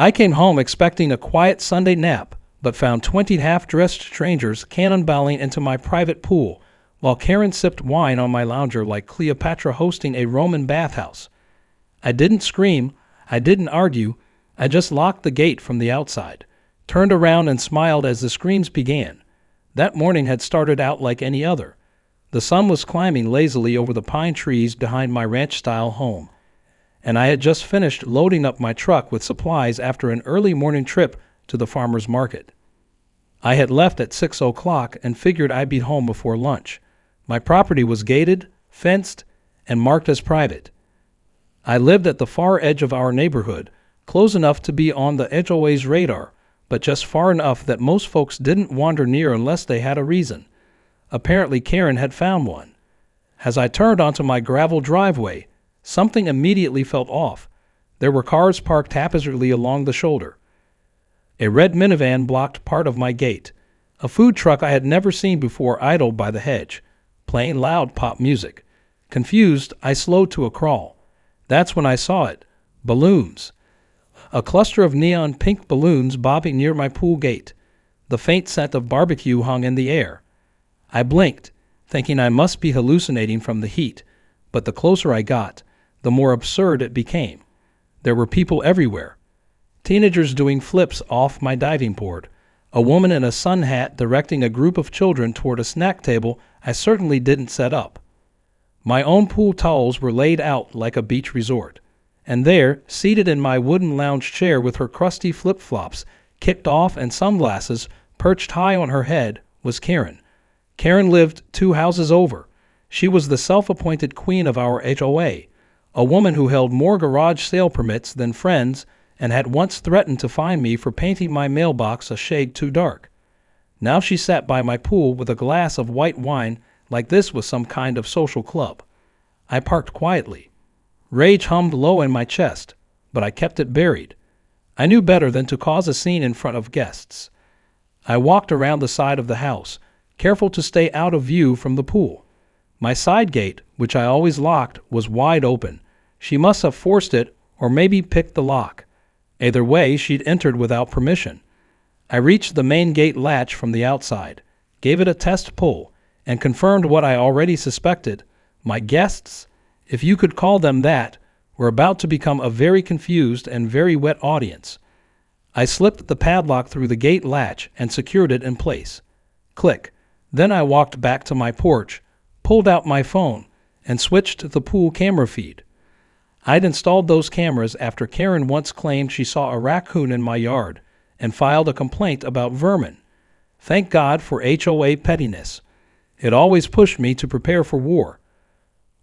I came home expecting a quiet Sunday nap, but found 20 half-dressed strangers cannonballing into my private pool, while Karen sipped wine on my lounger like Cleopatra hosting a Roman bathhouse. I didn't scream, I didn't argue, I just locked the gate from the outside, turned around and smiled as the screams began. That morning had started out like any other. The sun was climbing lazily over the pine trees behind my ranch-style home, and I had just finished loading up my truck with supplies after an early morning trip to the farmer's market. I had left at 6 o'clock and figured I'd be home before lunch. My property was gated, fenced, and marked as private. I lived at the far edge of our neighborhood, close enough to be on the HOA's radar, but just far enough that most folks didn't wander near unless they had a reason. Apparently Karen had found one. As I turned onto my gravel driveway, something immediately felt off. There were cars parked haphazardly along the shoulder. A red minivan blocked part of my gate. A food truck I had never seen before idled by the hedge, playing loud pop music. Confused, I slowed to a crawl. That's when I saw it. Balloons. A cluster of neon pink balloons bobbing near my pool gate. The faint scent of barbecue hung in the air. I blinked, thinking I must be hallucinating from the heat, but the closer I got, the more absurd it became. There were people everywhere. Teenagers doing flips off my diving board. A woman in a sun hat directing a group of children toward a snack table I certainly didn't set up. My own pool towels were laid out like a beach resort. And there, seated in my wooden lounge chair with her crusty flip-flops kicked off and sunglasses perched high on her head, was Karen. Karen lived 2 houses over. She was the self-appointed queen of our HOA, a woman who held more garage sale permits than friends and had once threatened to fine me for painting my mailbox a shade too dark. Now she sat by my pool with a glass of white wine like this was some kind of social club. I parked quietly. Rage hummed low in my chest, but I kept it buried. I knew better than to cause a scene in front of guests. I walked around the side of the house, careful to stay out of view from the pool. My side gate, which I always locked, was wide open. She must have forced it or maybe picked the lock. Either way, she'd entered without permission. I reached the main gate latch from the outside, gave it a test pull, and confirmed what I already suspected. My guests, if you could call them that, were about to become a very confused and very wet audience. I slipped the padlock through the gate latch and secured it in place. Click. Then I walked back to my porch, pulled out my phone, and switched to the pool camera feed. I'd installed those cameras after Karen once claimed she saw a raccoon in my yard and filed a complaint about vermin. Thank God for HOA pettiness. It always pushed me to prepare for war.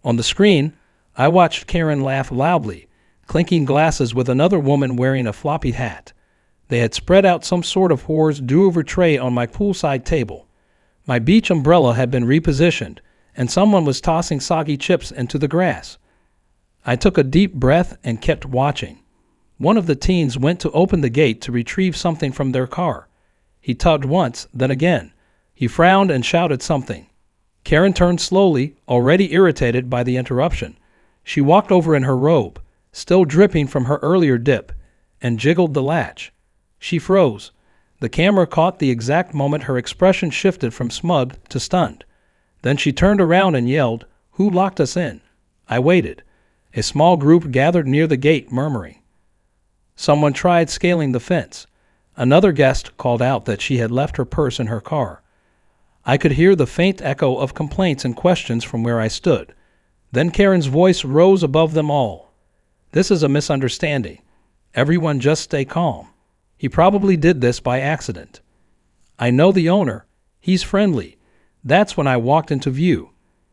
On the screen, I watched Karen laugh loudly, clinking glasses with another woman wearing a floppy hat. They had spread out some sort of whore's do-over tray on my poolside table. My beach umbrella had been repositioned, and someone was tossing soggy chips into the grass. I took a deep breath and kept watching. One of the teens went to open the gate to retrieve something from their car. He tugged once, then again. He frowned and shouted something. Karen turned slowly, already irritated by the interruption. She walked over in her robe, still dripping from her earlier dip, and jiggled the latch. She froze. The camera caught the exact moment her expression shifted from smug to stunned. Then she turned around and yelled, "Who locked us in?" I waited. A small group gathered near the gate, murmuring. Someone tried scaling the fence. Another guest called out that she had left her purse in her car. I could hear the faint echo of complaints and questions from where I stood. Then Karen's voice rose above them all. "This is a misunderstanding. Everyone just stay calm. He probably did this by accident. I know the owner. He's friendly." That's when I walked into view.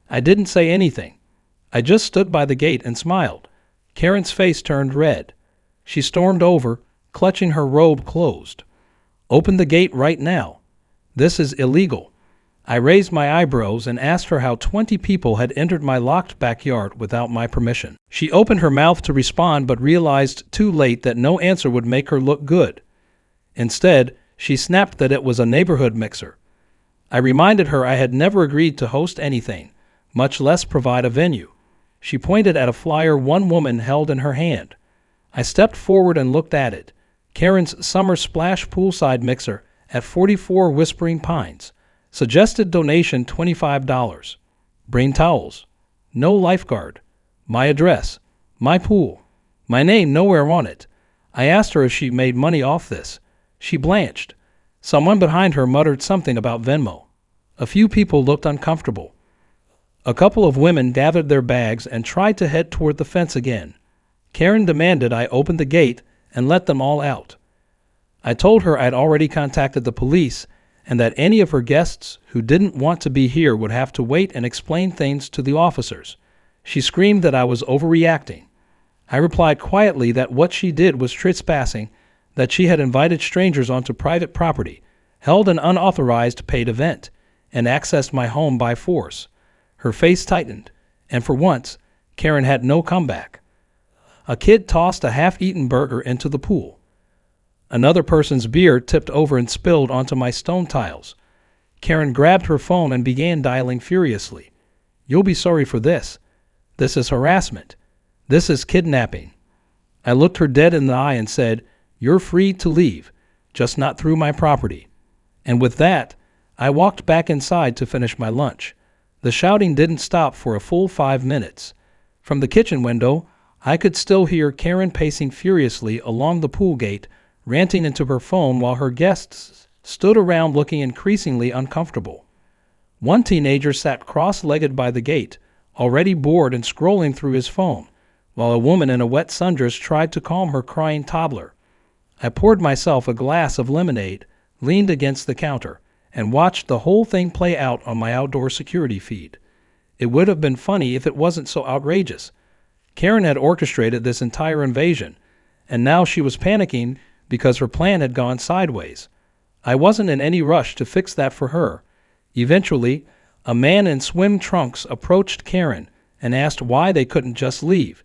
I didn't say anything. I just stood by the gate and smiled. Karen's face turned red. She stormed over, clutching her robe closed. "Open the gate right now. This is illegal." I raised my eyebrows and asked her how 20 people had entered my locked backyard without my permission. She opened her mouth to respond but realized too late that no answer would make her look good. Instead, she snapped that it was a neighborhood mixer. I reminded her I had never agreed to host anything, much less provide a venue. She pointed at a flyer one woman held in her hand. I stepped forward and looked at it. Karen's Summer Splash Poolside Mixer at 44 Whispering Pines. Suggested donation $25. Brain towels. No lifeguard. My address. My pool. My name nowhere on it. I asked her if she made money off this. She blanched. Someone behind her muttered something about Venmo. A few people looked uncomfortable. A couple of women gathered their bags and tried to head toward the fence again. Karen demanded I open the gate and let them all out. I told her I'd already contacted the police and that any of her guests who didn't want to be here would have to wait and explain things to the officers. She screamed that I was overreacting. I replied quietly that what she did was trespassing, that she had invited strangers onto private property, held an unauthorized paid event, and accessed my home by force. Her face tightened, and for once, Karen had no comeback. A kid tossed a half-eaten burger into the pool. Another person's beer tipped over and spilled onto my stone tiles. Karen grabbed her phone and began dialing furiously. You'll be sorry for this. This is harassment. This is kidnapping. I looked her dead in the eye and said, You're free to leave, just not through my property. And with that, I walked back inside to finish my lunch. The shouting didn't stop for a full 5 minutes. From the kitchen window, I could still hear Karen pacing furiously along the pool gate, ranting into her phone while her guests stood around looking increasingly uncomfortable. One teenager sat cross-legged by the gate, already bored and scrolling through his phone, while a woman in a wet sundress tried to calm her crying toddler. I poured myself a glass of lemonade, leaned against the counter, and watched the whole thing play out on my outdoor security feed. It would have been funny if it wasn't so outrageous. Karen had orchestrated this entire invasion, and now she was panicking because her plan had gone sideways. I wasn't in any rush to fix that for her. Eventually, a man in swim trunks approached Karen and asked why they couldn't just leave.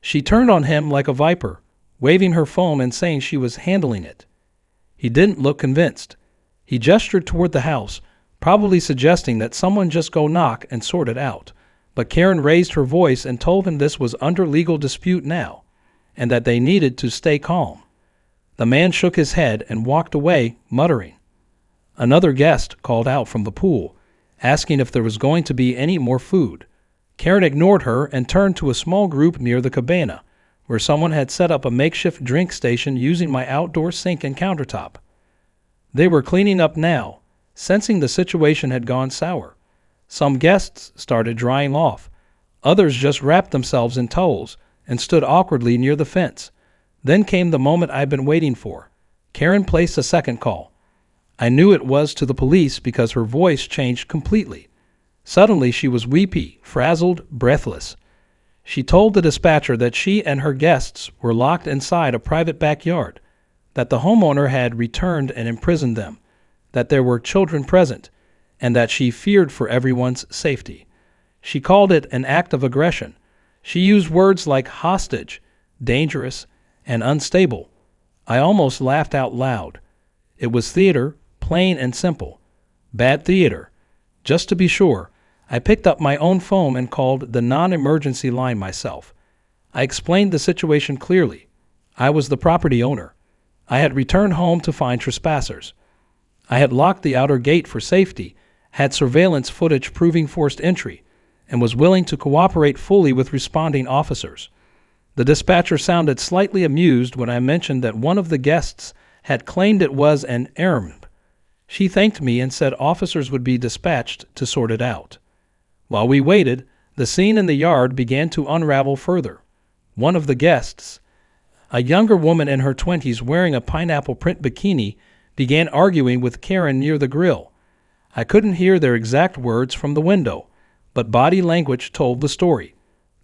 She turned on him like a viper, waving her phone and saying she was handling it. He didn't look convinced. He gestured toward the house, probably suggesting that someone just go knock and sort it out. But Karen raised her voice and told him this was under legal dispute now, and that they needed to stay calm. The man shook his head and walked away, muttering. Another guest called out from the pool, asking if there was going to be any more food. Karen ignored her and turned to a small group near the cabana, where someone had set up a makeshift drink station using my outdoor sink and countertop. They were cleaning up now, sensing the situation had gone sour. Some guests started drying off. Others just wrapped themselves in towels and stood awkwardly near the fence. Then came the moment I'd been waiting for. Karen placed a second call. I knew it was to the police because her voice changed completely. Suddenly she was weepy, frazzled, breathless. She told the dispatcher that she and her guests were locked inside a private backyard, that the homeowner had returned and imprisoned them, that there were children present, and that she feared for everyone's safety. She called it an act of aggression. She used words like hostage, dangerous, and unstable. I almost laughed out loud. It was theater, plain and simple. Bad theater. Just to be sure, I picked up my own phone and called the non-emergency line myself. I explained the situation clearly. I was the property owner. I had returned home to find trespassers. I had locked the outer gate for safety, had surveillance footage proving forced entry, and was willing to cooperate fully with responding officers. The dispatcher sounded slightly amused when I mentioned that one of the guests had claimed it was an errand. She thanked me and said officers would be dispatched to sort it out. While we waited, the scene in the yard began to unravel further. One of the guests, a younger woman in her 20s wearing a pineapple print bikini, began arguing with Karen near the grill. I couldn't hear their exact words from the window, but body language told the story.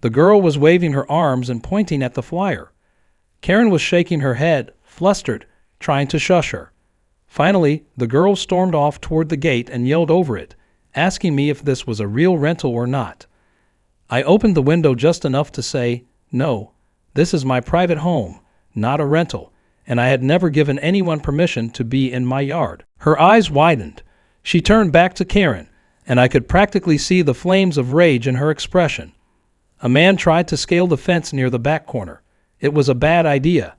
The girl was waving her arms and pointing at the flyer. Karen was shaking her head, flustered, trying to shush her. Finally, the girl stormed off toward the gate and yelled over it, asking me if this was a real rental or not. I opened the window just enough to say, "No, this is my private home, not a rental, and I had never given anyone permission to be in my yard." Her eyes widened. She turned back to Karen, and I could practically see the flames of rage in her expression. A man tried to scale the fence near the back corner. It was a bad idea.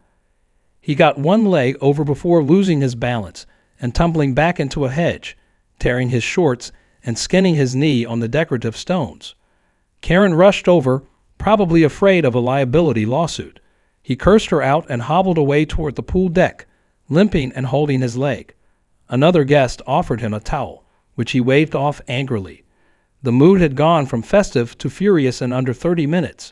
He got one leg over before losing his balance and tumbling back into a hedge, tearing his shorts and skinning his knee on the decorative stones. Karen rushed over, probably afraid of a liability lawsuit. He cursed her out and hobbled away toward the pool deck, limping and holding his leg. Another guest offered him a towel, which he waved off angrily. The mood had gone from festive to furious in under 30 minutes.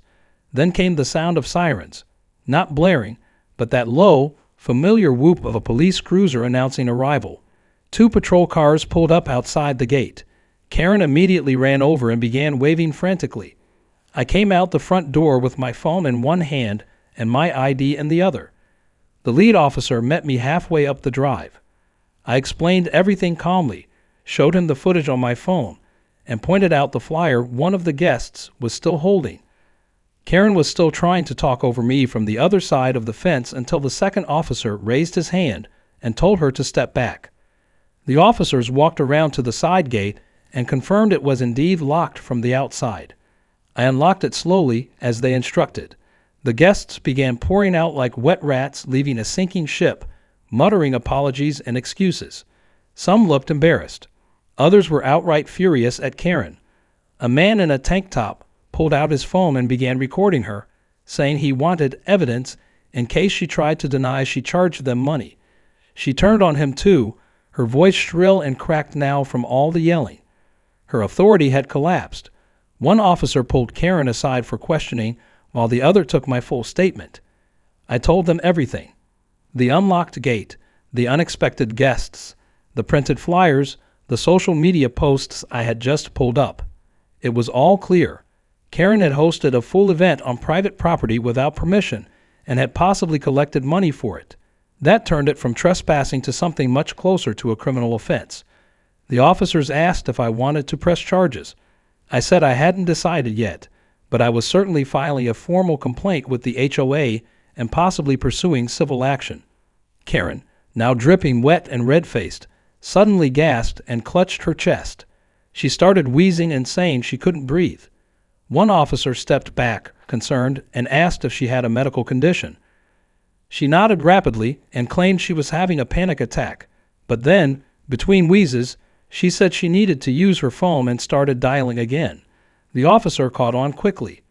Then came the sound of sirens, not blaring, but that low, familiar whoop of a police cruiser announcing arrival. 2 patrol cars pulled up outside the gate. Karen immediately ran over and began waving frantically. I came out the front door with my phone in one hand and my ID in the other. The lead officer met me halfway up the drive. I explained everything calmly, showed him the footage on my phone, and pointed out the flyer one of the guests was still holding. Karen was still trying to talk over me from the other side of the fence until the second officer raised his hand and told her to step back. The officers walked around to the side gate and confirmed it was indeed locked from the outside. I unlocked it slowly as they instructed. The guests began pouring out like wet rats leaving a sinking ship, muttering apologies and excuses. Some looked embarrassed. Others were outright furious at Karen. A man in a tank top pulled out his phone and began recording her, saying he wanted evidence in case she tried to deny she charged them money. She turned on him too, her voice shrill and cracked now from all the yelling. Her authority had collapsed. One officer pulled Karen aside for questioning, while the other took my full statement. I told them everything. The unlocked gate, the unexpected guests, the printed flyers, the social media posts I had just pulled up. It was all clear. Karen had hosted a full event on private property without permission and had possibly collected money for it. That turned it from trespassing to something much closer to a criminal offense. The officers asked if I wanted to press charges. I said I hadn't decided yet, but I was certainly filing a formal complaint with the HOA and possibly pursuing civil action. Karen, now dripping wet and red-faced, suddenly gasped and clutched her chest. She started wheezing and saying she couldn't breathe. One officer stepped back, concerned, and asked if she had a medical condition. She nodded rapidly and claimed she was having a panic attack, but then, between wheezes, she said she needed to use her phone and started dialing again. The officer caught on quickly.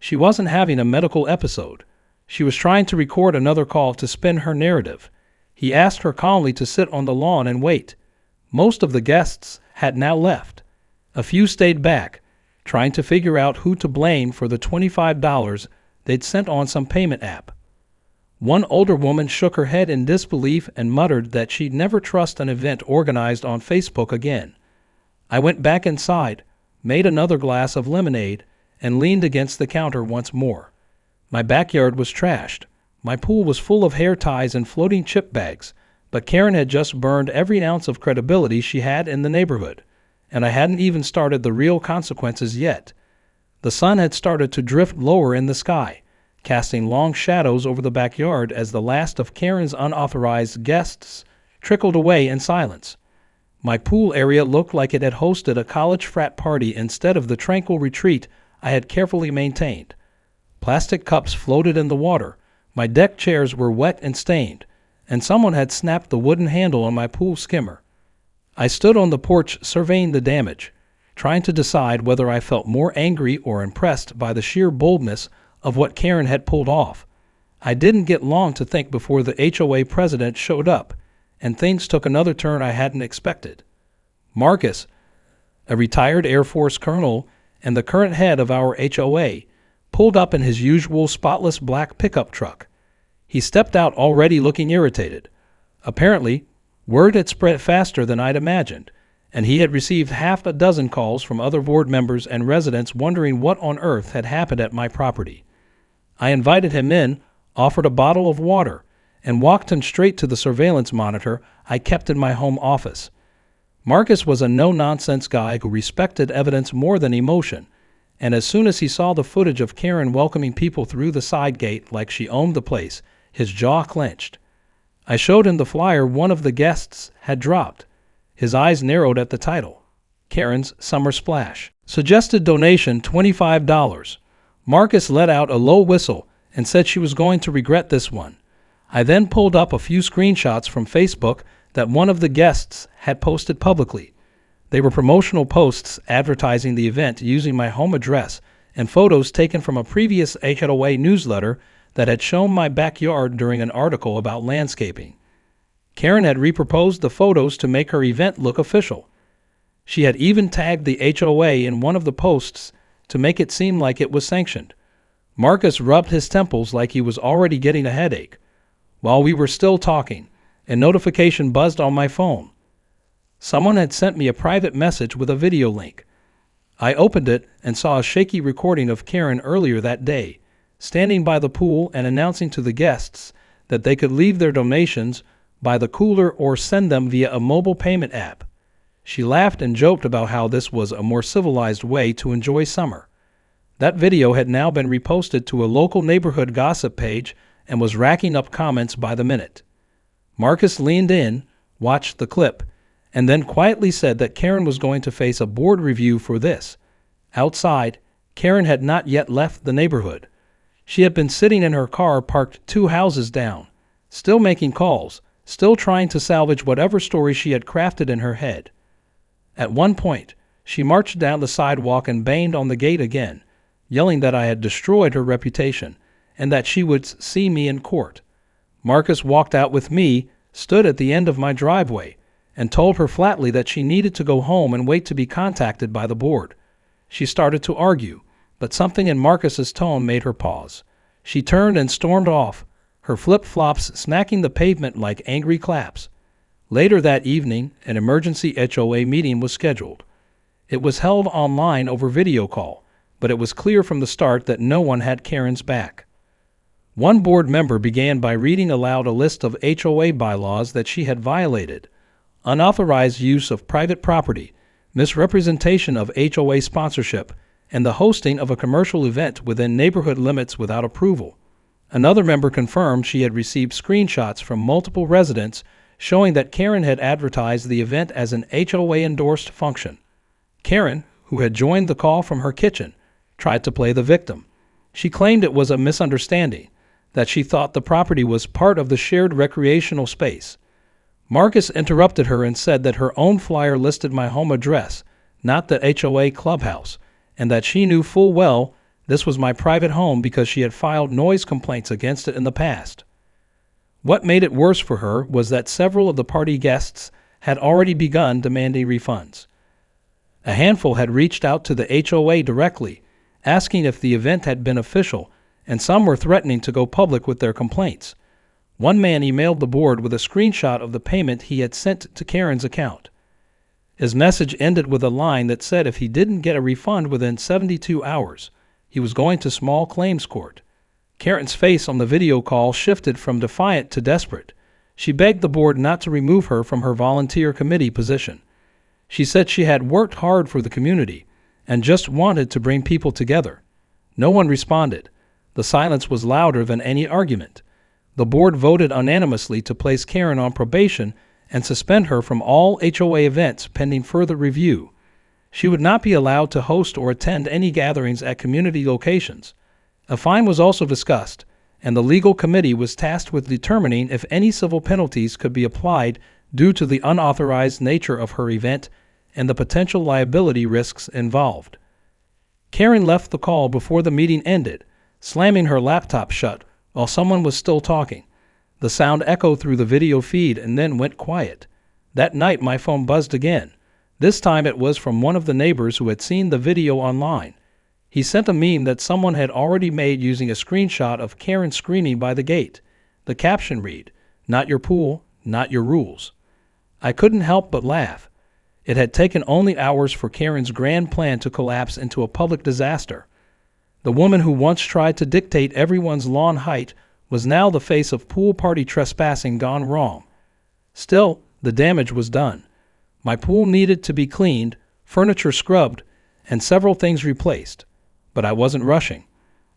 She wasn't having a medical episode. She was trying to record another call to spin her narrative. He asked her calmly to sit on the lawn and wait. Most of the guests had now left. A few stayed back, trying to figure out who to blame for the $25 they'd sent on some payment app. One older woman shook her head in disbelief and muttered that she'd never trust an event organized on Facebook again. I went back inside, made another glass of lemonade, and leaned against the counter once more. My backyard was trashed. My pool was full of hair ties and floating chip bags, but Karen had just burned every ounce of credibility she had in the neighborhood, and I hadn't even started the real consequences yet. The sun had started to drift lower in the sky, casting long shadows over the backyard as the last of Karen's unauthorized guests trickled away in silence. My pool area looked like it had hosted a college frat party instead of the tranquil retreat I had carefully maintained. Plastic cups floated in the water, my deck chairs were wet and stained, and someone had snapped the wooden handle on my pool skimmer. I stood on the porch surveying the damage, trying to decide whether I felt more angry or impressed by the sheer boldness of what Karen had pulled off. I didn't get long to think before the HOA president showed up, and things took another turn I hadn't expected. Marcus, a retired Air Force colonel and the current head of our HOA, pulled up in his usual spotless black pickup truck. He stepped out already looking irritated. Apparently, word had spread faster than I'd imagined, and he had received half a dozen calls from other board members and residents wondering what on earth had happened at my property. I invited him in, offered a bottle of water, and walked him straight to the surveillance monitor I kept in my home office. Marcus was a no-nonsense guy who respected evidence more than emotion, and as soon as he saw the footage of Karen welcoming people through the side gate like she owned the place, his jaw clenched. I showed him the flyer one of the guests had dropped. His eyes narrowed at the title, Karen's Summer Splash. Suggested donation $25. Marcus let out a low whistle and said she was going to regret this one. I then pulled up a few screenshots from Facebook that one of the guests had posted publicly. They were promotional posts advertising the event using my home address and photos taken from a previous HOA newsletter that had shown my backyard during an article about landscaping. Karen had reproposed the photos to make her event look official. She had even tagged the HOA in one of the posts to make it seem like it was sanctioned. Marcus rubbed his temples like he was already getting a headache. While we were still talking, a notification buzzed on my phone. Someone had sent me a private message with a video link. I opened it and saw a shaky recording of Karen earlier that day, standing by the pool and announcing to the guests that they could leave their donations by the cooler or send them via a mobile payment app. She laughed and joked about how this was a more civilized way to enjoy summer. That video had now been reposted to a local neighborhood gossip page and was racking up comments by the minute. Marcus leaned in, watched the clip, and then quietly said that Karen was going to face a board review for this. Outside, Karen had not yet left the neighborhood. She had been sitting in her car parked 2 houses down, still making calls, still trying to salvage whatever story she had crafted in her head. At one point, she marched down the sidewalk and banged on the gate again, yelling that I had destroyed her reputation and that she would see me in court. Marcus walked out with me, stood at the end of my driveway, and told her flatly that she needed to go home and wait to be contacted by the board. She started to argue, but something in Marcus's tone made her pause. She turned and stormed off, her flip-flops smacking the pavement like angry claps. Later that evening, an emergency HOA meeting was scheduled. It was held online over video call, but it was clear from the start that no one had Karen's back. One board member began by reading aloud a list of HOA bylaws that she had violated: unauthorized use of private property, misrepresentation of HOA sponsorship, and the hosting of a commercial event within neighborhood limits without approval. Another member confirmed she had received screenshots from multiple residents showing that Karen had advertised the event as an HOA-endorsed function. Karen, who had joined the call from her kitchen, tried to play the victim. She claimed it was a misunderstanding, that she thought the property was part of the shared recreational space. Marcus interrupted her and said that her own flyer listed my home address, not the HOA clubhouse, and that she knew full well this was my private home because she had filed noise complaints against it in the past. What made it worse for her was that several of the party guests had already begun demanding refunds. A handful had reached out to the HOA directly, asking if the event had been official, and some were threatening to go public with their complaints. One man emailed the board with a screenshot of the payment he had sent to Karen's account. His message ended with a line that said if he didn't get a refund within 72 hours, he was going to small claims court. Karen's face on the video call shifted from defiant to desperate. She begged the board not to remove her from her volunteer committee position. She said she had worked hard for the community and just wanted to bring people together. No one responded. The silence was louder than any argument. The board voted unanimously to place Karen on probation and suspend her from all HOA events pending further review. She would not be allowed to host or attend any gatherings at community locations. A fine was also discussed, and the legal committee was tasked with determining if any civil penalties could be applied due to the unauthorized nature of her event and the potential liability risks involved. Karen left the call before the meeting ended, slamming her laptop shut while someone was still talking. The sound echoed through the video feed and then went quiet. That night my phone buzzed again. This time it was from one of the neighbors who had seen the video online. He sent a meme that someone had already made using a screenshot of Karen screaming by the gate. The caption read, "Not your pool, not your rules." I couldn't help but laugh. It had taken only hours for Karen's grand plan to collapse into a public disaster. The woman who once tried to dictate everyone's lawn height was now the face of pool party trespassing gone wrong. Still, the damage was done. My pool needed to be cleaned, furniture scrubbed, and several things replaced. But I wasn't rushing.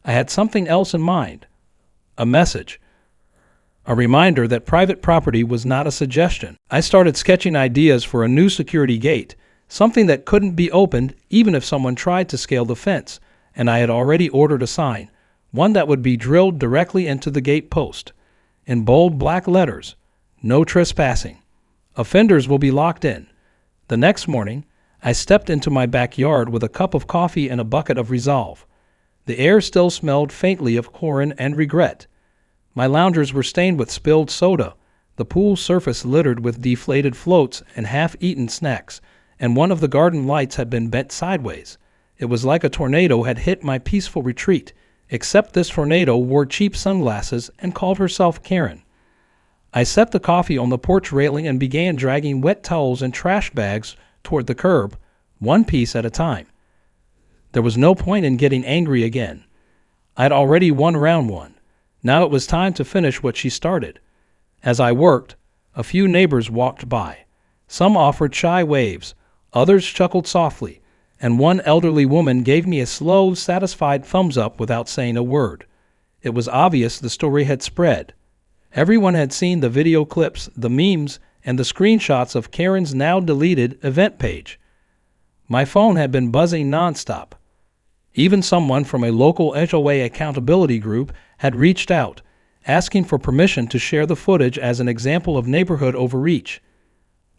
I had something else in mind. A message. A reminder that private property was not a suggestion. I started sketching ideas for a new security gate, something that couldn't be opened even if someone tried to scale the fence, and I had already ordered a sign, one that would be drilled directly into the gate post. in bold black letters, "No trespassing. Offenders will be locked in." The next morning, I stepped into my backyard with a cup of coffee and a bucket of resolve. The air still smelled faintly of chlorine and regret. My loungers were stained with spilled soda, the pool surface littered with deflated floats and half-eaten snacks, and one of the garden lights had been bent sideways. It was like a tornado had hit my peaceful retreat, except this tornado wore cheap sunglasses and called herself Karen. I set the coffee on the porch railing and began dragging wet towels and trash bags toward the curb, one piece at a time. There was no point in getting angry again. I'd already won round one. Now it was time to finish what she started. As I worked, a few neighbors walked by. Some offered shy waves, others chuckled softly, and one elderly woman gave me a slow, satisfied thumbs up without saying a word. It was obvious the story had spread. Everyone had seen the video clips, the memes, and the screenshots of Karen's now deleted event page. My phone had been buzzing nonstop. Even someone from a local HOA accountability group had reached out, asking for permission to share the footage as an example of neighborhood overreach.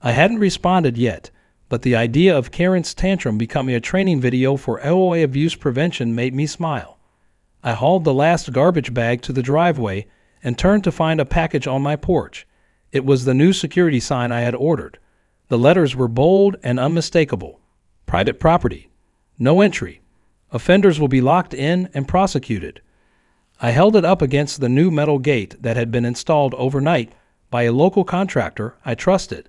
I hadn't responded yet, but the idea of Karen's tantrum becoming a training video for HOA abuse prevention made me smile. I hauled the last garbage bag to the driveway and turned to find a package on my porch. It was the new security sign I had ordered. The letters were bold and unmistakable. Private property. No entry. Offenders will be locked in and prosecuted. I held it up against the new metal gate that had been installed overnight by a local contractor I trusted.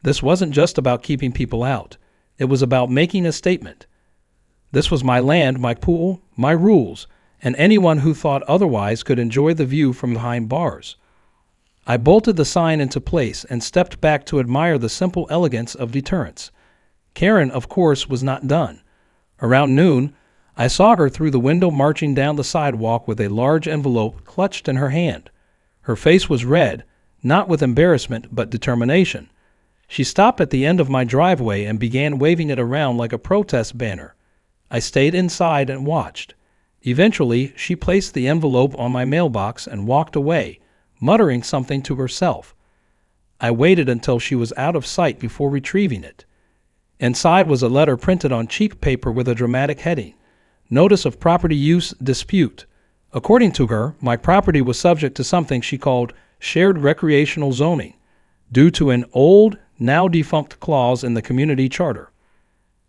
This wasn't just about keeping people out. It was about making a statement. This was my land, my pool, my rules, and anyone who thought otherwise could enjoy the view from behind bars. I bolted the sign into place and stepped back to admire the simple elegance of deterrence. Karen, of course, was not done. Around noon, I saw her through the window marching down the sidewalk with a large envelope clutched in her hand. Her face was red, not with embarrassment but determination. She stopped at the end of my driveway and began waving it around like a protest banner. I stayed inside and watched. Eventually, she placed the envelope on my mailbox and walked away, muttering something to herself. I waited until she was out of sight before retrieving it. Inside was a letter printed on cheap paper with a dramatic heading, "Notice of Property Use Dispute." According to her, my property was subject to something she called shared recreational zoning, due to an old, now defunct clause in the community charter.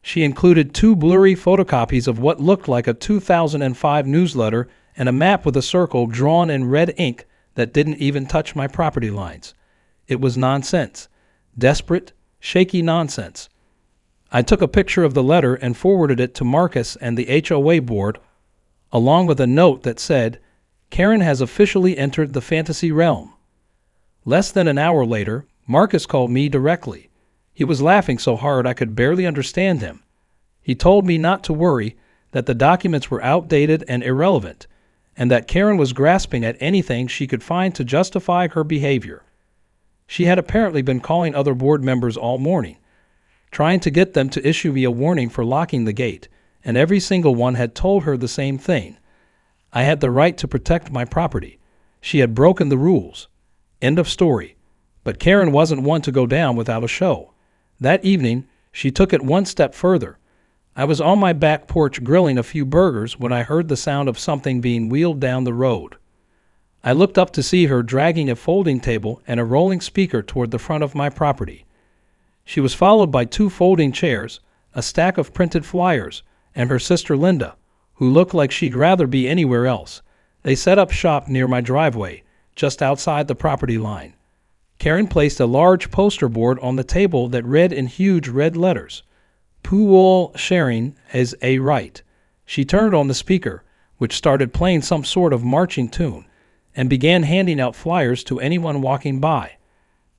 She included 2 blurry photocopies of what looked like a 2005 newsletter and a map with a circle drawn in red ink that didn't even touch my property lines. It was nonsense. Desperate, shaky nonsense. I took a picture of the letter and forwarded it to Marcus and the HOA board, along with a note that said, "Karen has officially entered the fantasy realm." Less than an hour later, Marcus called me directly. He was laughing so hard I could barely understand him. He told me not to worry, that the documents were outdated and irrelevant, and that Karen was grasping at anything she could find to justify her behavior. She had apparently been calling other board members all morning, trying to get them to issue me a warning for locking the gate, and every single one had told her the same thing. I had the right to protect my property. She had broken the rules. End of story. But Karen wasn't one to go down without a show. That evening, she took it one step further. I was on my back porch grilling a few burgers when I heard the sound of something being wheeled down the road. I looked up to see her dragging a folding table and a rolling speaker toward the front of my property. She was followed by 2 folding chairs, a stack of printed flyers, and her sister Linda, who looked like she'd rather be anywhere else. They set up shop near my driveway, just outside the property line. Karen placed a large poster board on the table that read in huge red letters, "Pool sharing is a right." She turned on the speaker, which started playing some sort of marching tune, and began handing out flyers to anyone walking by.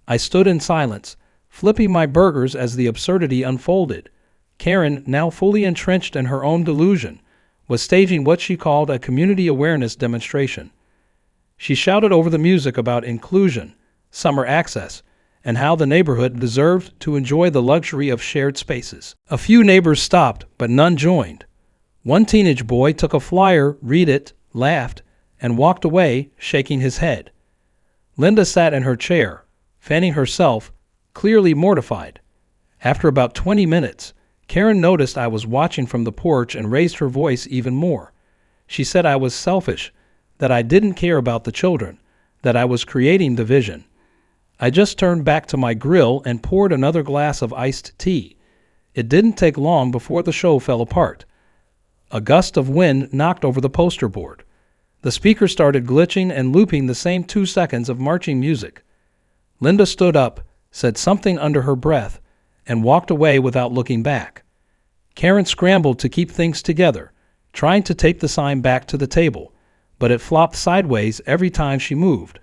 I stood in silence, flipping my burgers as the absurdity unfolded. Karen, now fully entrenched in her own delusion, was staging what she called a community awareness demonstration. She shouted over the music about inclusion, summer access, and how the neighborhood deserved to enjoy the luxury of shared spaces. A few neighbors stopped, but none joined. One teenage boy took a flyer, read it, laughed, and walked away, shaking his head. Linda sat in her chair, fanning herself, clearly mortified. After about 20 minutes, Karen noticed I was watching from the porch and raised her voice even more. She said I was selfish, that I didn't care about the children, that I was creating division. I just turned back to my grill and poured another glass of iced tea. It didn't take long before the show fell apart. A gust of wind knocked over the poster board. The speaker started glitching and looping the same 2 seconds of marching music. Linda stood up, said something under her breath, and walked away without looking back. Karen scrambled to keep things together, trying to take the sign back to the table, but it flopped sideways every time she moved.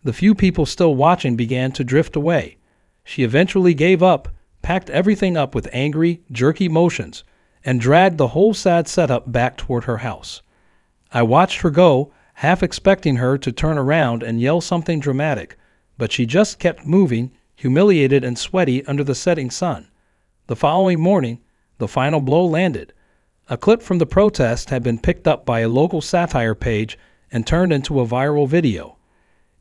The few people still watching began to drift away. She eventually gave up, packed everything up with angry, jerky motions, and dragged the whole sad setup back toward her house. I watched her go, half expecting her to turn around and yell something dramatic, but she just kept moving, humiliated and sweaty under the setting sun. The following morning, the final blow landed. A clip from the protest had been picked up by a local satire page and turned into a viral video.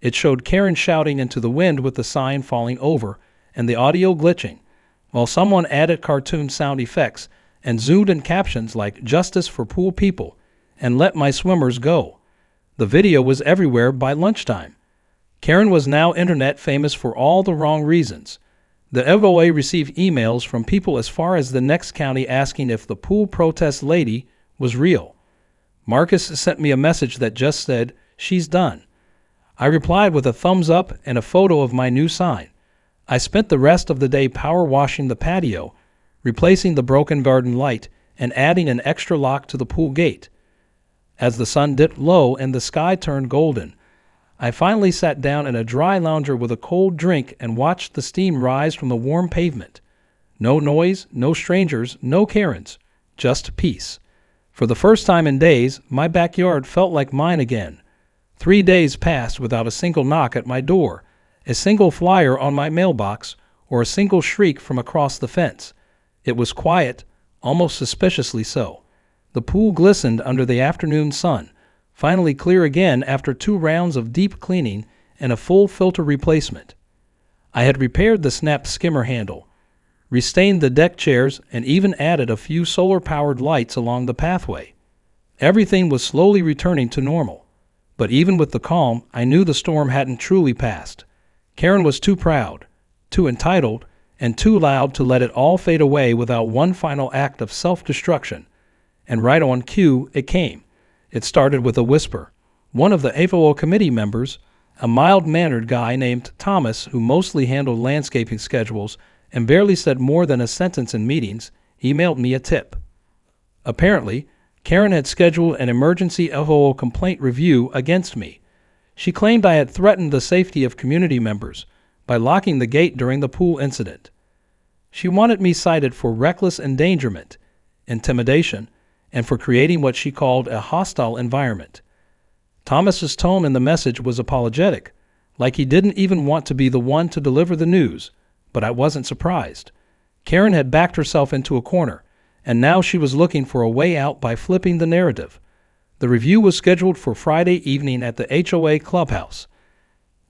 It showed Karen shouting into the wind with the sign falling over and the audio glitching, while someone added cartoon sound effects and zoomed in captions like "Justice for Pool People" and "Let My Swimmers Go." The video was everywhere by lunchtime. Karen was now internet famous for all the wrong reasons. The HOA received emails from people as far as the next county asking if the pool protest lady was real. Marcus sent me a message that just said, "She's done." I replied with a thumbs up and a photo of my new sign. I spent the rest of the day power washing the patio, replacing the broken garden light, and adding an extra lock to the pool gate. As the sun dipped low and the sky turned golden, I finally sat down in a dry lounger with a cold drink and watched the steam rise from the warm pavement. No noise, no strangers, no Karens, just peace. For the first time in days, my backyard felt like mine again. 3 days passed without a single knock at my door, a single flyer on my mailbox, or a single shriek from across the fence. It was quiet, almost suspiciously so. The pool glistened under the afternoon sun, finally clear again after 2 rounds of deep cleaning and a full filter replacement. I had repaired the snap skimmer handle, restained the deck chairs, and even added a few solar-powered lights along the pathway. Everything was slowly returning to normal. But even with the calm, I knew the storm hadn't truly passed. Karen was too proud, too entitled, and too loud to let it all fade away without one final act of self-destruction. And right on cue, it came. It started with a whisper. One of the AFO committee members, a mild-mannered guy named Thomas who mostly handled landscaping schedules and barely said more than a sentence in meetings, emailed me a tip. Apparently, Karen had scheduled an emergency AFO complaint review against me. She claimed I had threatened the safety of community members by locking the gate during the pool incident. She wanted me cited for reckless endangerment, intimidation, and for creating what she called a hostile environment. Thomas's tone in the message was apologetic, like he didn't even want to be the one to deliver the news, but I wasn't surprised. Karen had backed herself into a corner, and now she was looking for a way out by flipping the narrative. The review was scheduled for Friday evening at the HOA clubhouse.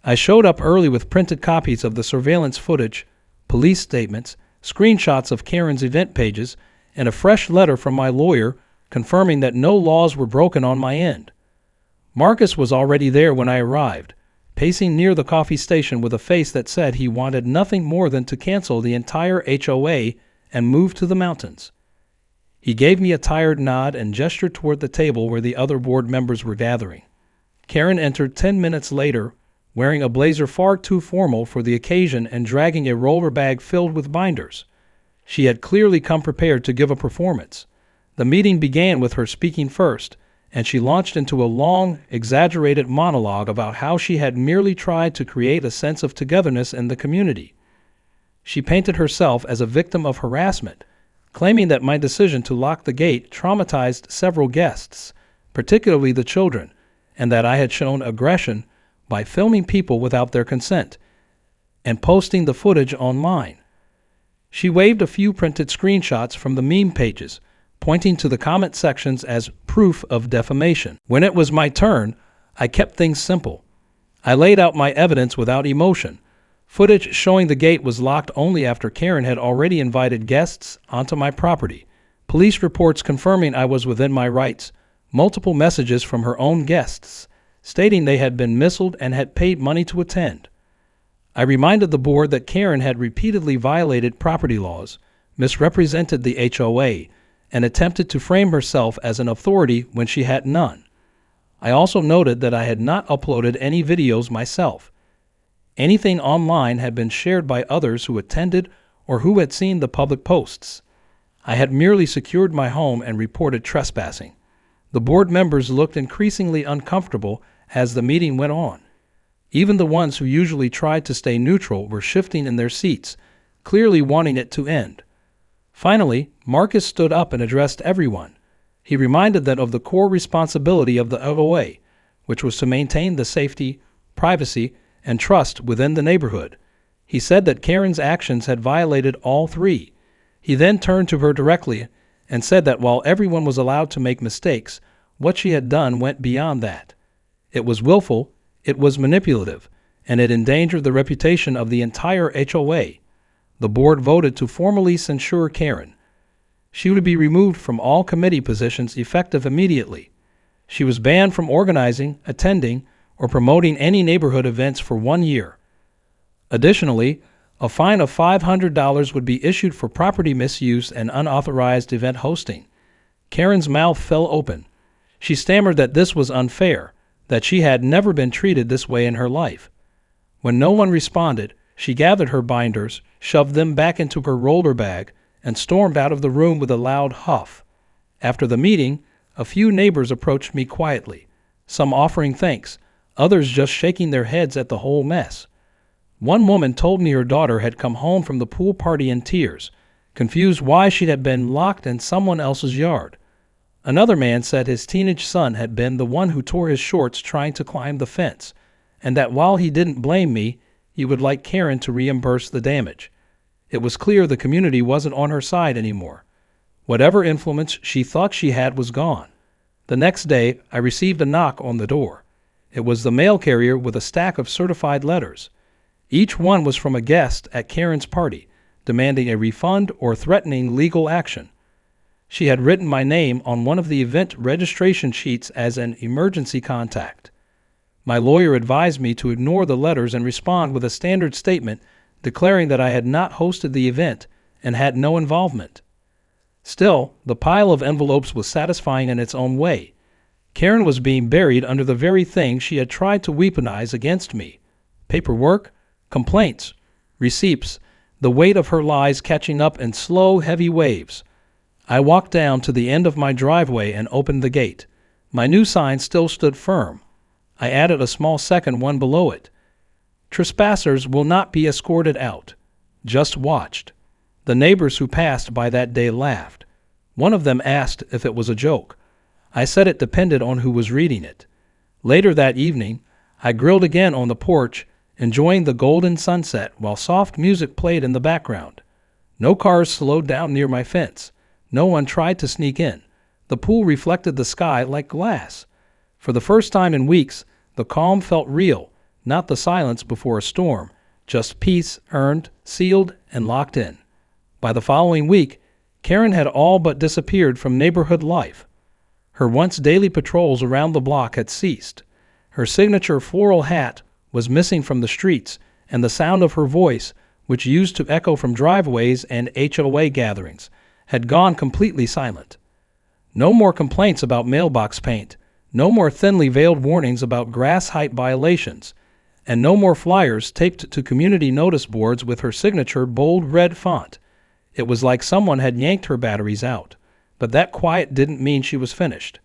I showed up early with printed copies of the surveillance footage, police statements, screenshots of Karen's event pages, and a fresh letter from my lawyer confirming that no laws were broken on my end. Marcus was already there when I arrived, pacing near the coffee station with a face that said he wanted nothing more than to cancel the entire HOA and move to the mountains. He gave me a tired nod and gestured toward the table where the other board members were gathering. Karen entered 10 minutes later, wearing a blazer far too formal for the occasion and dragging a roller bag filled with binders. She had clearly come prepared to give a performance. The meeting began with her speaking first, and she launched into a long, exaggerated monologue about how she had merely tried to create a sense of togetherness in the community. She painted herself as a victim of harassment, claiming that my decision to lock the gate traumatized several guests, particularly the children, and that I had shown aggression by filming people without their consent and posting the footage online. She waved a few printed screenshots from the meme pages, pointing to the comment sections as proof of defamation. When it was my turn, I kept things simple. I laid out my evidence without emotion. Footage showing the gate was locked only after Karen had already invited guests onto my property. Police reports confirming I was within my rights. Multiple messages from her own guests stating they had been missiled and had paid money to attend. I reminded the board that Karen had repeatedly violated property laws, misrepresented the HOA, and attempted to frame herself as an authority when she had none. I also noted that I had not uploaded any videos myself. Anything online had been shared by others who attended or who had seen the public posts. I had merely secured my home and reported trespassing. The board members looked increasingly uncomfortable as the meeting went on. Even the ones who usually tried to stay neutral were shifting in their seats, clearly wanting it to end. Finally, Marcus stood up and addressed everyone. He reminded them of the core responsibility of the HOA, which was to maintain the safety, privacy, and trust within the neighborhood. He said that Karen's actions had violated all three. He then turned to her directly and said that while everyone was allowed to make mistakes, what she had done went beyond that. It was willful, it was manipulative, and it endangered the reputation of the entire HOA. The board voted to formally censure Karen. She would be removed from all committee positions effective immediately. She was banned from organizing, attending, or promoting any neighborhood events for 1 year. Additionally, a fine of $500 would be issued for property misuse and unauthorized event hosting. Karen's mouth fell open. She stammered that this was unfair, that she had never been treated this way in her life. When no one responded, she gathered her binders, shoved them back into her roller bag, and stormed out of the room with a loud huff. After the meeting, a few neighbors approached me quietly, some offering thanks, others just shaking their heads at the whole mess. One woman told me her daughter had come home from the pool party in tears, confused why she had been locked in someone else's yard. Another man said his teenage son had been the one who tore his shorts trying to climb the fence, and that while he didn't blame me, he would like Karen to reimburse the damage. It was clear the community wasn't on her side anymore. Whatever influence she thought she had was gone. The next day, I received a knock on the door. It was the mail carrier with a stack of certified letters. Each one was from a guest at Karen's party, demanding a refund or threatening legal action. She had written my name on one of the event registration sheets as an emergency contact. My lawyer advised me to ignore the letters and respond with a standard statement declaring that I had not hosted the event and had no involvement. Still, the pile of envelopes was satisfying in its own way. Karen was being buried under the very thing she had tried to weaponize against me: paperwork, complaints, receipts, the weight of her lies catching up in slow, heavy waves. I walked down to the end of my driveway and opened the gate. My new sign still stood firm. I added a small second one below it. Trespassers will not be escorted out, just watched. The neighbors who passed by that day laughed. One of them asked if it was a joke. I said it depended on who was reading it. Later that evening, I grilled again on the porch, enjoying the golden sunset while soft music played in the background. No cars slowed down near my fence. No one tried to sneak in. The pool reflected the sky like glass. For the first time in weeks, the calm felt real, not the silence before a storm, just peace earned, sealed, and locked in. By the following week, Karen had all but disappeared from neighborhood life. Her once daily patrols around the block had ceased. Her signature floral hat was missing from the streets, and the sound of her voice, which used to echo from driveways and HOA gatherings, had gone completely silent. No more complaints about mailbox paint, no more thinly veiled warnings about grass height violations, and no more flyers taped to community notice boards with her signature bold red font. It was like someone had yanked her batteries out, but that quiet didn't mean she was finished.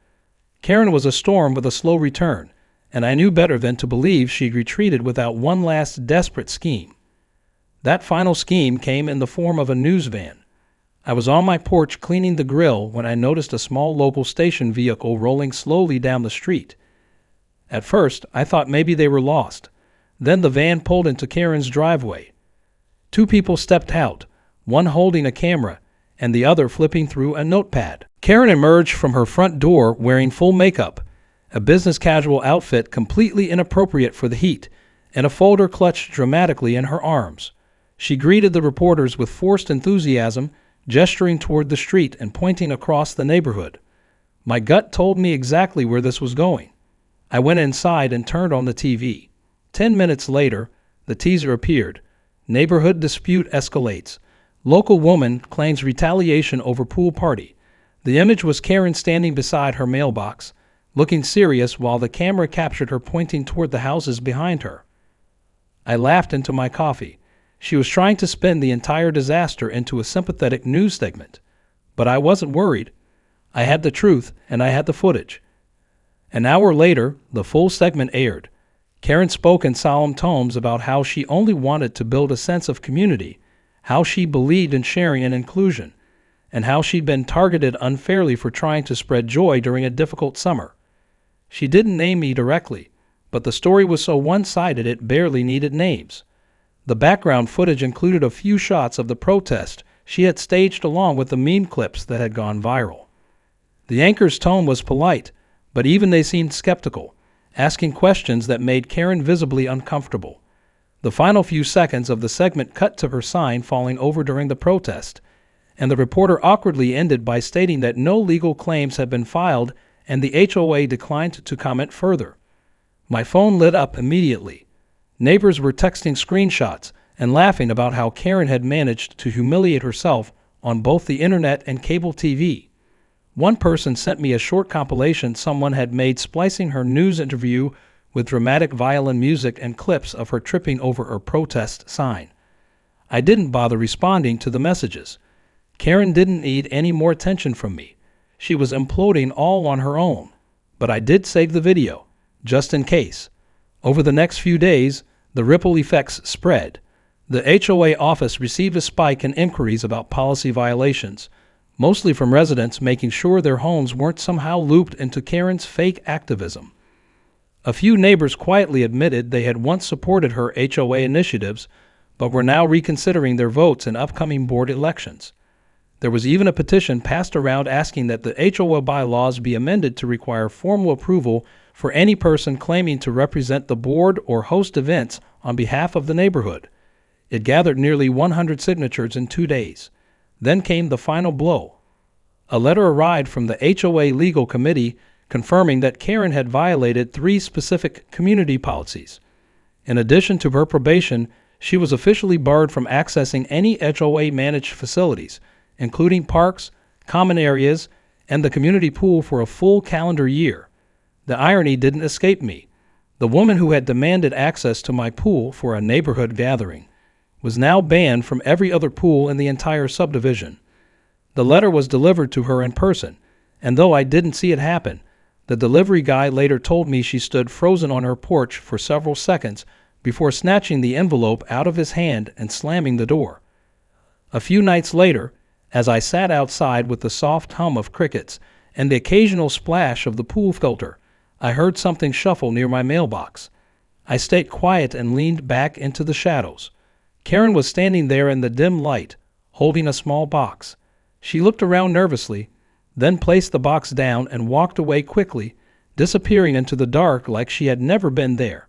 Karen was a storm with a slow return, and I knew better than to believe she'd retreated without one last desperate scheme. That final scheme came in the form of a news van. I was on my porch cleaning the grill when I noticed a small local station vehicle rolling slowly down the street. At first, I thought maybe they were lost. Then the van pulled into Karen's driveway. Two people stepped out, one holding a camera and the other flipping through a notepad. Karen emerged from her front door wearing full makeup, a business casual outfit completely inappropriate for the heat, and a folder clutched dramatically in her arms. She greeted the reporters with forced enthusiasm, gesturing toward the street and pointing across the neighborhood. My gut told me exactly where this was going. I went inside and turned on the TV. 10 minutes later, the teaser appeared. Neighborhood dispute escalates. Local woman claims retaliation over pool party. The image was Karen standing beside her mailbox, looking serious while the camera captured her pointing toward the houses behind her. I laughed into my coffee. She was trying to spin the entire disaster into a sympathetic news segment. But I wasn't worried. I had the truth, and I had the footage. An hour later, the full segment aired. Karen spoke in solemn tones about how she only wanted to build a sense of community, how she believed in sharing and inclusion, and how she'd been targeted unfairly for trying to spread joy during a difficult summer. She didn't name me directly, but the story was so one-sided it barely needed names. The background footage included a few shots of the protest she had staged along with the meme clips that had gone viral. The anchor's tone was polite, but even they seemed skeptical, asking questions that made Karen visibly uncomfortable. The final few seconds of the segment cut to her sign falling over during the protest, and the reporter awkwardly ended by stating that no legal claims had been filed and the HOA declined to comment further. My phone lit up immediately. Neighbors were texting screenshots and laughing about how Karen had managed to humiliate herself on both the internet and cable TV. One person sent me a short compilation someone had made splicing her news interview with dramatic violin music and clips of her tripping over her protest sign. I didn't bother responding to the messages. Karen didn't need any more attention from me. She was imploding all on her own. But I did save the video, just in case. Over the next few days, the ripple effects spread. The HOA office received a spike in inquiries about policy violations, mostly from residents making sure their homes weren't somehow looped into Karen's fake activism. A few neighbors quietly admitted they had once supported her HOA initiatives, but were now reconsidering their votes in upcoming board elections. There was even a petition passed around asking that the HOA bylaws be amended to require formal approval for any person claiming to represent the board or host events on behalf of the neighborhood. It gathered nearly 100 signatures in 2 days. Then came the final blow. A letter arrived from the HOA legal committee confirming that Karen had violated 3 specific community policies. In addition to her probation, she was officially barred from accessing any HOA-managed facilities, including parks, common areas, and the community pool for a full calendar year. The irony didn't escape me. The woman who had demanded access to my pool for a neighborhood gathering was now banned from every other pool in the entire subdivision. The letter was delivered to her in person, and though I didn't see it happen, the delivery guy later told me she stood frozen on her porch for several seconds before snatching the envelope out of his hand and slamming the door. A few nights later, as I sat outside with the soft hum of crickets and the occasional splash of the pool filter, I heard something shuffle near my mailbox. I stayed quiet and leaned back into the shadows. Karen was standing there in the dim light, holding a small box. She looked around nervously, then placed the box down and walked away quickly, disappearing into the dark like she had never been there.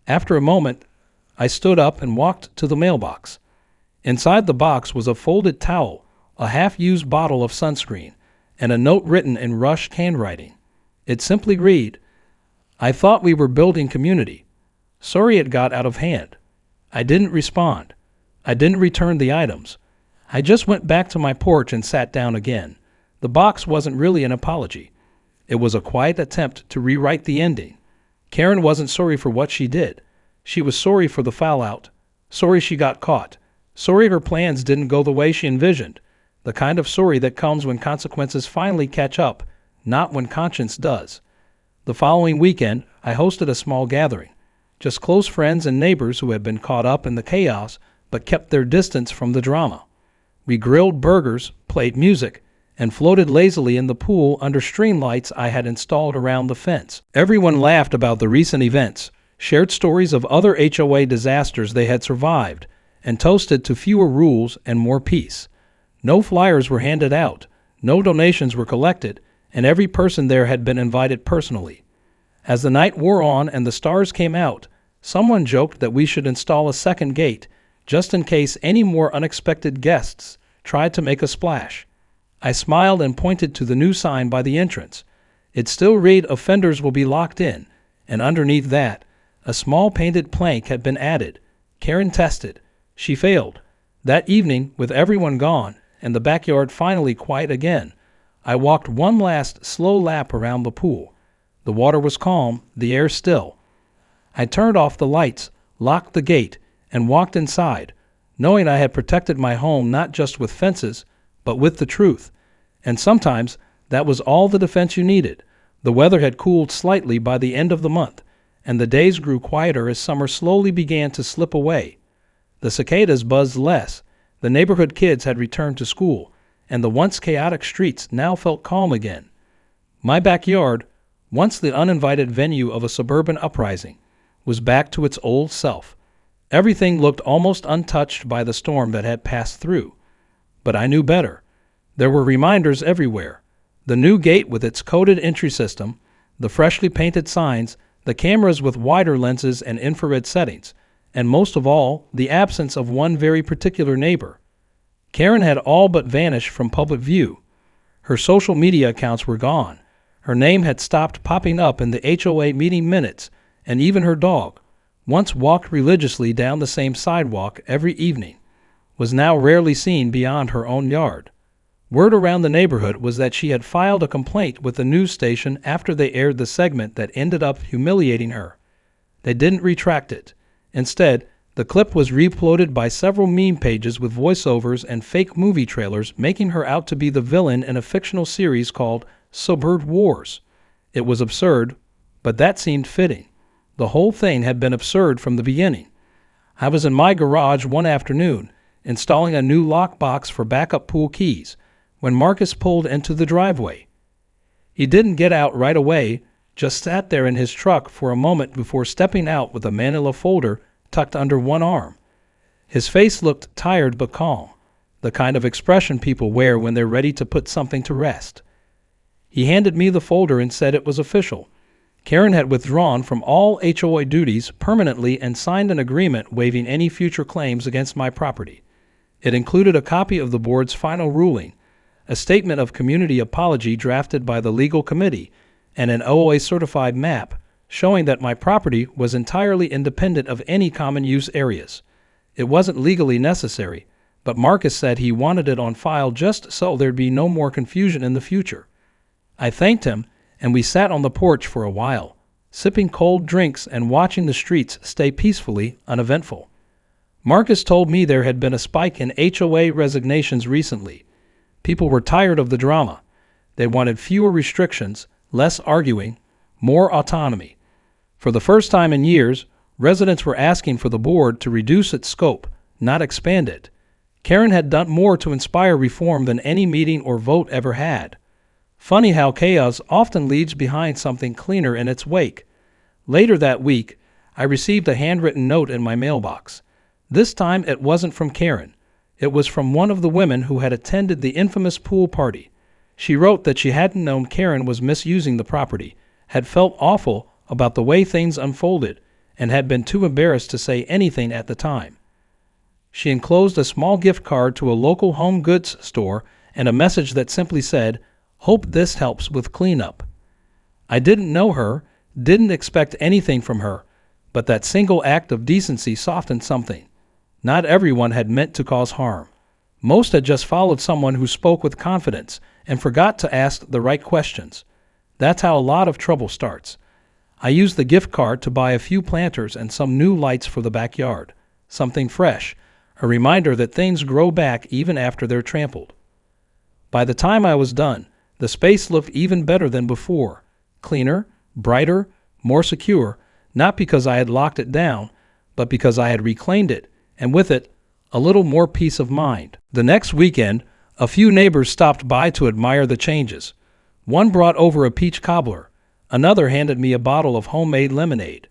After a moment, I stood up and walked to the mailbox. Inside the box was a folded towel, a half-used bottle of sunscreen, and a note written in rushed handwriting. It simply read, "I thought we were building community. Sorry it got out of hand." I didn't respond. I didn't return the items. I just went back to my porch and sat down again. The box wasn't really an apology. It was a quiet attempt to rewrite the ending. Karen wasn't sorry for what she did. She was sorry for the fallout. Sorry she got caught. Sorry her plans didn't go the way she envisioned. The kind of sorry that comes when consequences finally catch up, not when conscience does. The following weekend, I hosted a small gathering. Just close friends and neighbors who had been caught up in the chaos but kept their distance from the drama. We grilled burgers, played music, and floated lazily in the pool under string lights I had installed around the fence. Everyone laughed about the recent events, shared stories of other HOA disasters they had survived, and toasted to fewer rules and more peace. No flyers were handed out, no donations were collected, and every person there had been invited personally. As the night wore on and the stars came out, someone joked that we should install a second gate, just in case any more unexpected guests tried to make a splash. I smiled and pointed to the new sign by the entrance. It still read, "Offenders will be locked in," and underneath that, a small painted plank had been added. Karen tested. She failed. That evening, with everyone gone and the backyard finally quiet again, I walked one last slow lap around the pool. The water was calm, the air still. I turned off the lights, locked the gate, and walked inside, knowing I had protected my home not just with fences, but with the truth. And sometimes that was all the defense you needed. The weather had cooled slightly by the end of the month, and the days grew quieter as summer slowly began to slip away. The cicadas buzzed less, the neighborhood kids had returned to school, and the once chaotic streets now felt calm again. My backyard, once the uninvited venue of a suburban uprising, was back to its old self. Everything looked almost untouched by the storm that had passed through. But I knew better. There were reminders everywhere. The new gate with its coded entry system, the freshly painted signs, the cameras with wider lenses and infrared settings, and most of all, the absence of one very particular neighbor. Karen had all but vanished from public view. Her social media accounts were gone. Her name had stopped popping up in the HOA meeting minutes, and even her dog, once walked religiously down the same sidewalk every evening, was now rarely seen beyond her own yard. Word around the neighborhood was that she had filed a complaint with the news station after they aired the segment that ended up humiliating her. They didn't retract it. Instead, the clip was re-uploaded by several meme pages with voiceovers and fake movie trailers, making her out to be the villain in a fictional series called Suburb Wars. It was absurd, but that seemed fitting. The whole thing had been absurd from the beginning. I was in my garage one afternoon, installing a new lockbox for backup pool keys, when Marcus pulled into the driveway. He didn't get out right away, just sat there in his truck for a moment before stepping out with a manila folder tucked under one arm. His face looked tired but calm, the kind of expression people wear when they're ready to put something to rest. He handed me the folder and said it was official. Karen had withdrawn from all HOA duties permanently and signed an agreement waiving any future claims against my property. It included a copy of the board's final ruling, a statement of community apology drafted by the legal committee, and an OOA-certified map showing that my property was entirely independent of any common use areas. It wasn't legally necessary, but Marcus said he wanted it on file just so there'd be no more confusion in the future. I thanked him, and we sat on the porch for a while, sipping cold drinks and watching the streets stay peacefully uneventful. Marcus told me there had been a spike in HOA resignations recently. People were tired of the drama. They wanted fewer restrictions, less arguing, more autonomy. For the first time in years, residents were asking for the board to reduce its scope, not expand it. Karen had done more to inspire reform than any meeting or vote ever had. Funny how chaos often leaves behind something cleaner in its wake. Later that week, I received a handwritten note in my mailbox. This time it wasn't from Karen. It was from one of the women who had attended the infamous pool party. She wrote that she hadn't known Karen was misusing the property, had felt awful about the way things unfolded, and had been too embarrassed to say anything at the time. She enclosed a small gift card to a local home goods store and a message that simply said, "Hope this helps with cleanup." I didn't know her, didn't expect anything from her, but that single act of decency softened something. Not everyone had meant to cause harm. Most had just followed someone who spoke with confidence and forgot to ask the right questions. That's how a lot of trouble starts. I used the gift card to buy a few planters and some new lights for the backyard. Something fresh, a reminder that things grow back even after they're trampled. By the time I was done, the space looked even better than before. Cleaner, brighter, more secure, not because I had locked it down, but because I had reclaimed it, and with it, a little more peace of mind. The next weekend, a few neighbors stopped by to admire the changes. One brought over a peach cobbler. Another handed me a bottle of homemade lemonade.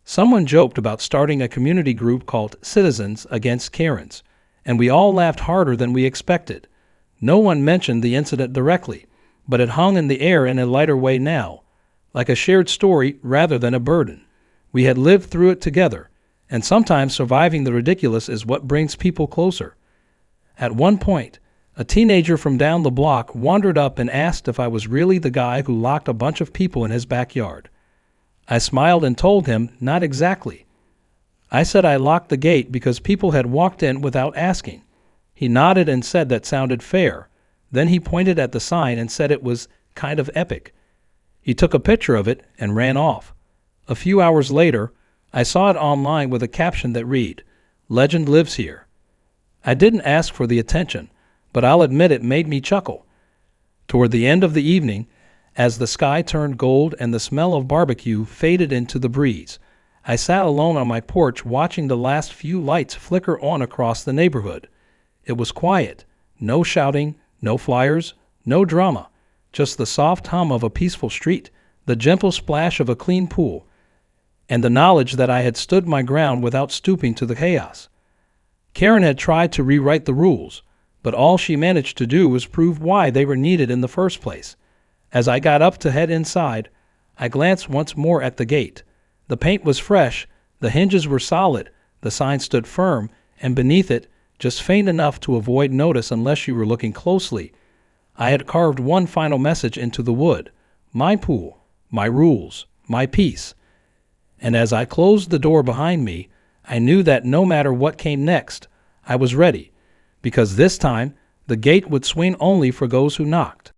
Someone joked about starting a community group called Citizens Against Karens, and we all laughed harder than we expected. No one mentioned the incident directly, but it hung in the air in a lighter way now. like a shared story rather than a burden. We had lived through it together, and sometimes surviving the ridiculous is what brings people closer. At one point, a teenager from down the block wandered up and asked if I was really the guy who locked a bunch of people in his backyard. I smiled and told him not exactly. I said I locked the gate because people had walked in without asking. He nodded and said that sounded fair. Then he pointed at the sign and said it was kind of epic. He took a picture of it and ran off. A few hours later, I saw it online with a caption that read, "Legend lives here." I didn't ask for the attention, but I'll admit it made me chuckle. Toward the end of the evening, as the sky turned gold and the smell of barbecue faded into the breeze, I sat alone on my porch watching the last few lights flicker on across the neighborhood. It was quiet, no shouting, no flyers, no drama, just the soft hum of a peaceful street, the gentle splash of a clean pool, and the knowledge that I had stood my ground without stooping to the chaos. Karen had tried to rewrite the rules, but all she managed to do was prove why they were needed in the first place. As I got up to head inside, I glanced once more at the gate. The paint was fresh, the hinges were solid, the sign stood firm, and beneath it, just faint enough to avoid notice unless you were looking closely, I had carved one final message into the wood: my pool, my rules, my peace. And as I closed the door behind me, I knew that no matter what came next, I was ready, because this time the gate would swing only for those who knocked.